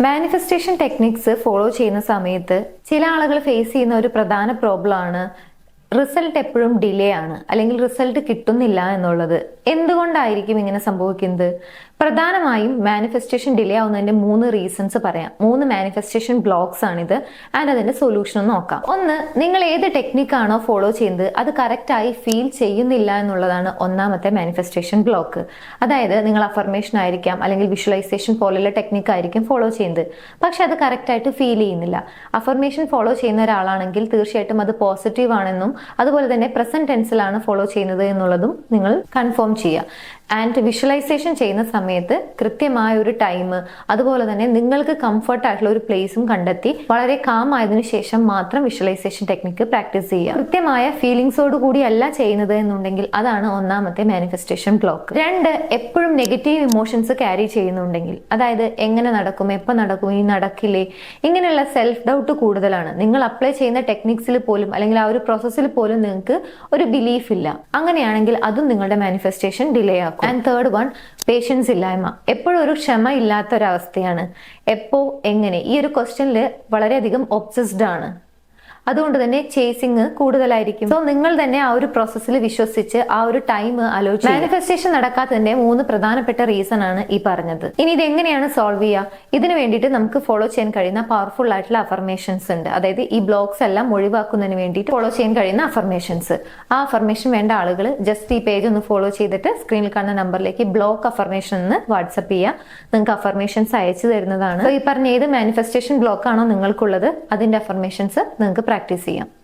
Manifestation techniques follow ചെയ്യുന്ന സമയത്ത് ചില ആളുകൾ ഫേസ് ചെയ്യുന്ന ഒരു പ്രധാന പ്രോബ്ലം ആണ് റിസൾട്ട് എപ്പോഴും ഡിലേ ആണ്, അല്ലെങ്കിൽ റിസൾട്ട് കിട്ടുന്നില്ല എന്നുള്ളത്. എന്തുകൊണ്ടായിരിക്കും ഇങ്ങനെ സംഭവിക്കുന്നത്? പ്രധാനമായും മാനിഫെസ്റ്റേഷൻ ഡിലേ ആവുന്നതിന്റെ 3 റീസൺസ് പറയാം. 3 മാനിഫെസ്റ്റേഷൻ ബ്ലോക്സ് ആണിത്. ആൻഡ് അതിന്റെ സൊല്യൂഷൻ നോക്കാം. ഒന്ന്, നിങ്ങൾ ഏത് ടെക്നിക്കാണോ ഫോളോ ചെയ്യുന്നത് അത് കറക്റ്റായി ഫീൽ ചെയ്യുന്നില്ല എന്നുള്ളതാണ് ഒന്നാമത്തെ മാനിഫെസ്റ്റേഷൻ ബ്ലോക്ക്. അതായത് നിങ്ങൾ അഫർമേഷൻ ആയിരിക്കാം, അല്ലെങ്കിൽ വിഷ്വലൈസേഷൻ പോലുള്ള ടെക്നിക്ക് ആയിരിക്കും ഫോളോ ചെയ്യുന്നത്, പക്ഷെ അത് കറക്റ്റായിട്ട് ഫീൽ ചെയ്യുന്നില്ല. അഫർമേഷൻ ഫോളോ ചെയ്യുന്ന ഒരാളാണെങ്കിൽ തീർച്ചയായിട്ടും അത് പോസിറ്റീവ് ആണെന്നും അതുപോലെ തന്നെ പ്രസന്റ് ടെൻസിലാണ് ഫോളോ ചെയ്യുന്നത് എന്നുള്ളതും നിങ്ങൾ കൺഫേം ചെയ്യുക. ആൻഡ് വിഷ്വലൈസേഷൻ ചെയ്യുന്ന സമയത്ത് കൃത്യമായ ഒരു ടൈം, അതുപോലെ തന്നെ നിങ്ങൾക്ക് കംഫർട്ട് ആയിട്ടുള്ള ഒരു പ്ലേസും കണ്ടെത്തി വളരെ കാം ആയതിനു ശേഷം മാത്രം വിഷ്വലൈസേഷൻ ടെക്നിക്ക് പ്രാക്ടീസ് ചെയ്യുക. കൃത്യമായ ഫീലിംഗ്സോട് കൂടിയല്ല ചെയ്യുന്നത് എന്നുണ്ടെങ്കിൽ അതാണ് ഒന്നാമത്തെ മാനിഫെസ്റ്റേഷൻ ബ്ലോക്ക്. 2, എപ്പോഴും നെഗറ്റീവ് ഇമോഷൻസ് ക്യാരി ചെയ്യുന്നുണ്ടെങ്കിൽ, അതായത് എങ്ങനെ നടക്കും, എപ്പോൾ നടക്കും, ഇനി നടക്കില്ലേ, ഇങ്ങനെയുള്ള സെൽഫ് ഡൗട്ട് കൂടുതലാണ്. നിങ്ങൾ അപ്ലൈ ചെയ്യുന്ന ടെക്നിക്സിൽ പോലും അല്ലെങ്കിൽ ആ ഒരു പ്രോസസ്സിൽ പോലും നിങ്ങൾക്ക് ഒരു ബിലീഫ് ഇല്ല. അങ്ങനെയാണെങ്കിൽ അതും നിങ്ങളുടെ മാനിഫെസ്റ്റേഷൻ ഡിലേ ആക്കും. ആൻഡ് തേർഡ് വൺ, പേഷ്യൻസ് ഇല്ലായ്മ. എപ്പോഴും ഒരു ക്ഷമ ഇല്ലാത്ത ഒരവസ്ഥയാണ്. എപ്പോ, എങ്ങനെ, ഈ ഒരു ക്വസ്റ്റ്യനിൽ വളരെയധികം ഒബ്സസ്ഡ് ആണ്. അതുകൊണ്ട് തന്നെ ചേസിങ് കൂടുതലായിരിക്കും. സോ നിങ്ങൾ തന്നെ ആ ഒരു പ്രോസസ്സിൽ വിശ്വസിച്ച് ആ ഒരു ടൈം ആലോചിച്ച് മാനിഫെസ്റ്റേഷൻ നടക്കാത്തതിന്റെ 3 പ്രധാനപ്പെട്ട റീസൺ ആണ് ഈ പറഞ്ഞത്. ഇനി ഇത് എങ്ങനെയാണ് സോൾവ് ചെയ്യുക? ഇതിന് വേണ്ടിയിട്ട് നമുക്ക് ഫോളോ ചെയ്യാൻ കഴിയുന്ന പവർഫുൾ ആയിട്ടുള്ള അഫർമേഷൻസ് ഉണ്ട്. അതായത് ഈ ബ്ലോക്സ് എല്ലാം ഒഴിവാക്കുന്നതിന് വേണ്ടിയിട്ട് ഫോളോ ചെയ്യാൻ കഴിയുന്ന അഫർമേഷൻസ്. ആ അഫർമേഷൻ വേണ്ട ആളുകൾ ജസ്റ്റ് ഈ പേജ് ഒന്ന് ഫോളോ ചെയ്തിട്ട് സ്ക്രീനിൽ കാണുന്ന നമ്പറിലേക്ക് ബ്ലോക്ക് അഫർമേഷൻ എന്ന് വാട്സ്ആപ്പ് ചെയ്യുക. നിങ്ങൾക്ക് അഫർമേഷൻസ് അയച്ചു തരുന്നതാണ്. ഈ പറഞ്ഞ ഏത് മാനിഫെസ്റ്റേഷൻ ബ്ലോക്ക് ആണോ നിങ്ങൾക്കുള്ളത് അതിന്റെ അഫർമേഷൻസ് നിങ്ങൾക്ക് പ്രാക്ടീസ് ചെയ്യാം.